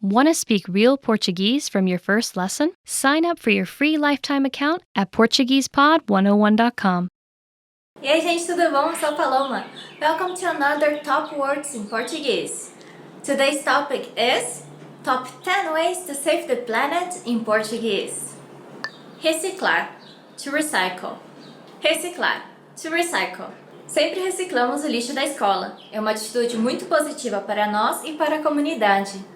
Want to speak real Portuguese from your first lesson? Sign up for your free lifetime account at PortuguesePod101.com. E aí, gente, tudo bom? Eu sou a Paloma. Welcome to another Top Words in Portuguese. Today's topic is Top 10 Ways to Save the Planet in Portuguese. Reciclar, to recycle. Reciclar, to recycle. Sempre reciclamos o lixo da escola. É uma atitude muito positiva para nós e para a comunidade.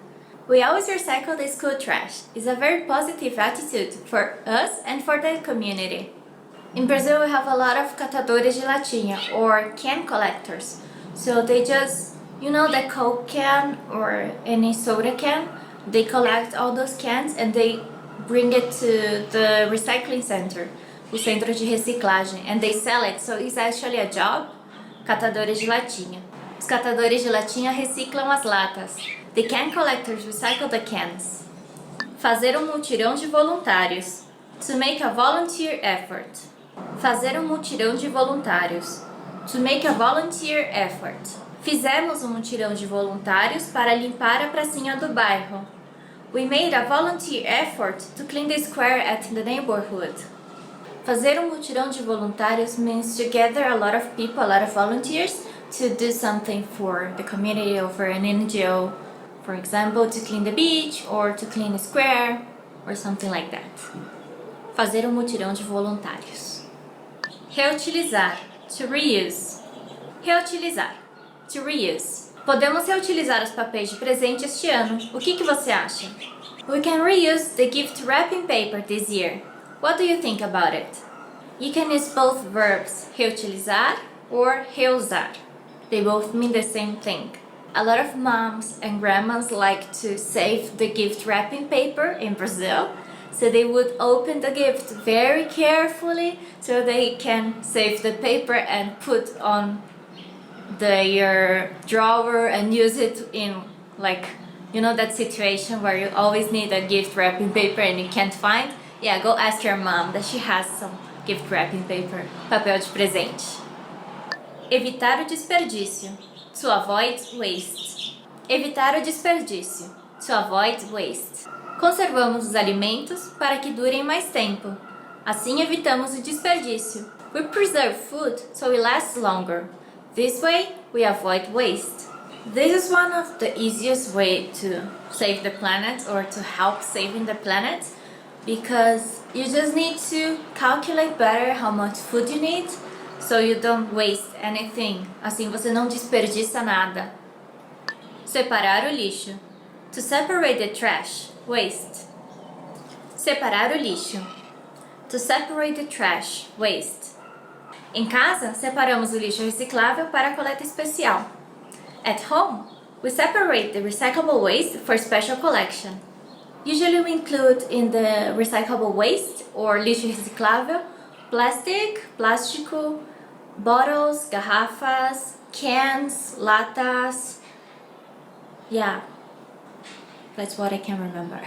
We always recycle the school trash. It's a very positive attitude for us and for the community. In Brazil, we have a lot of catadores de latinha, or can collectors. So they just, the Coke can or any soda can, they collect all those cans and they bring it to the recycling center, o centro de reciclagem, and they sell it. So it's actually a job, catadores de latinha. Os catadores de latinha reciclam as latas. The can collectors recycle the cans. Fazer mutirão de voluntários. To make a volunteer effort. Fazer mutirão de voluntários. To make a volunteer effort. Fizemos mutirão de voluntários para limpar a pracinha do bairro. We made a volunteer effort to clean the square at the neighborhood. Fazer mutirão de voluntários means to gather a lot of people, a lot of volunteers, to do something for the community or for an NGO. For example, to clean the beach or to clean a square or something like that. Fazer mutirão de voluntários. Reutilizar, to reuse. Reutilizar, to reuse. Podemos reutilizar os papéis de presente este ano. O que você acha? We can reuse the gift wrapping paper this year. What do you think about it? You can use both verbs, reutilizar or reusar. They both mean the same thing. A lot of moms and grandmas like to save the gift wrapping paper in Brazil. So they would open the gift very carefully so they can save the paper and put on their drawer and use it in that situation where you always need a gift wrapping paper and you can't find. Yeah, go ask your mom that she has some gift wrapping paper, papel de presente. Evitar o desperdício, to avoid waste. Evitar o desperdício, to avoid waste. Conservamos os alimentos para que durem mais tempo. Assim evitamos o desperdício. We preserve food so it lasts longer. This way, we avoid waste. This is one of the easiest way to save the planet or to help saving the planet because you just need to calculate better how much food you need so you don't waste anything. Assim você não desperdiça nada. Separar o lixo. To separate the trash, waste. Separar o lixo. To separate the trash, waste. Em casa, separamos o lixo reciclável para a coleta especial. At home, we separate the recyclable waste for special collection. Usually we include in the recyclable waste or lixo reciclável plástico, bottles, garrafas, cans, latas. Yeah, that's what I can remember.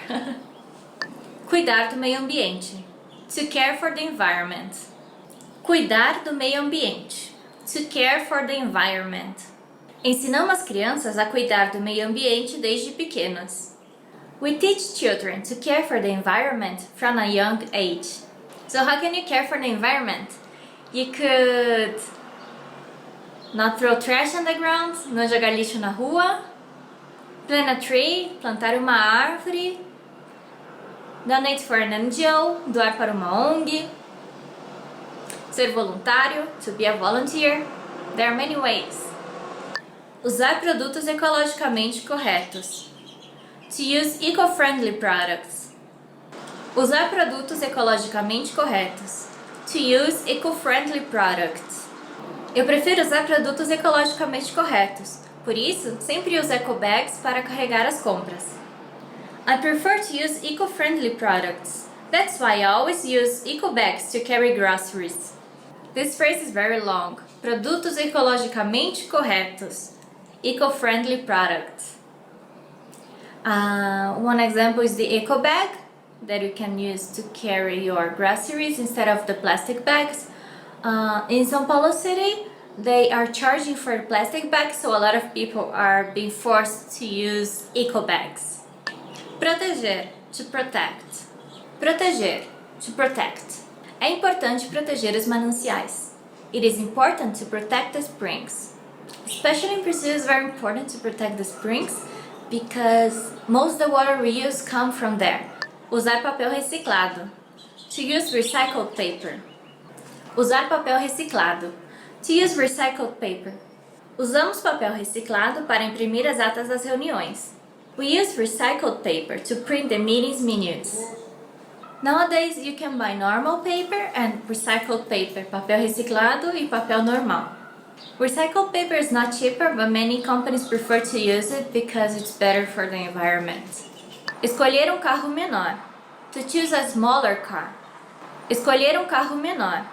Cuidar do meio ambiente. To care for the environment. Cuidar do meio ambiente. To care for the environment. Ensinamos as crianças a cuidar do meio ambiente desde pequenas. We teach children to care for the environment from a young age. So how can you care for the environment? You could not throw trash on the ground, não jogar lixo na rua, plant a tree, plantar uma árvore, donate for an NGO, doar para uma ONG, ser voluntário, to be a volunteer. There are many ways. Usar produtos ecologicamente corretos. To use eco-friendly products. Usar produtos ecologicamente corretos. To use eco-friendly products. Eu prefiro usar produtos ecologicamente corretos. Por isso, sempre uso eco bags para carregar as compras. I prefer to use eco-friendly products. That's why I always use eco bags to carry groceries. This phrase is very long. Produtos ecologicamente corretos. Eco-friendly products. One example is the eco bag that you can use to carry your groceries instead of the plastic bags. In São Paulo City, they are charging for plastic bags, so a lot of people are being forced to use eco bags. Proteger, to protect. Proteger, to protect. É importante proteger os mananciais. It is important to protect the springs. Especially in Brazil, it's very important to protect the springs because most of the water we use come from there. Usar papel reciclado. To use recycled paper. Usar papel reciclado. To use recycled paper. Usamos papel reciclado para imprimir as atas das reuniões. We use recycled paper to print the meetings minutes. Nowadays, you can buy normal paper and recycled paper, papel reciclado e papel normal. Recycled paper is not cheaper, but many companies prefer to use it because it's better for the environment. Escolher carro menor. To choose a smaller car. Escolher carro menor.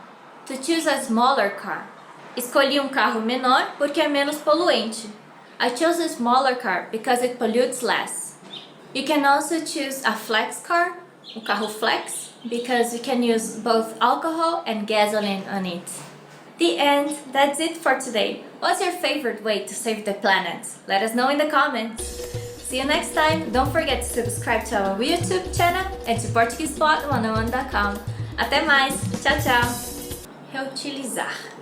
To choose a smaller car. Escolhi carro menor porque é menos poluente. I chose a smaller car because it pollutes less. You can also choose a flex car, carro flex, because you can use both alcohol and gasoline on it. The end. That's it for today. What's your favorite way to save the planet? Let us know in the comments. See you next time. Don't forget to subscribe to our YouTube channel and to PortuguesePod101.com. Até mais. Tchau, tchau. Reutilizar.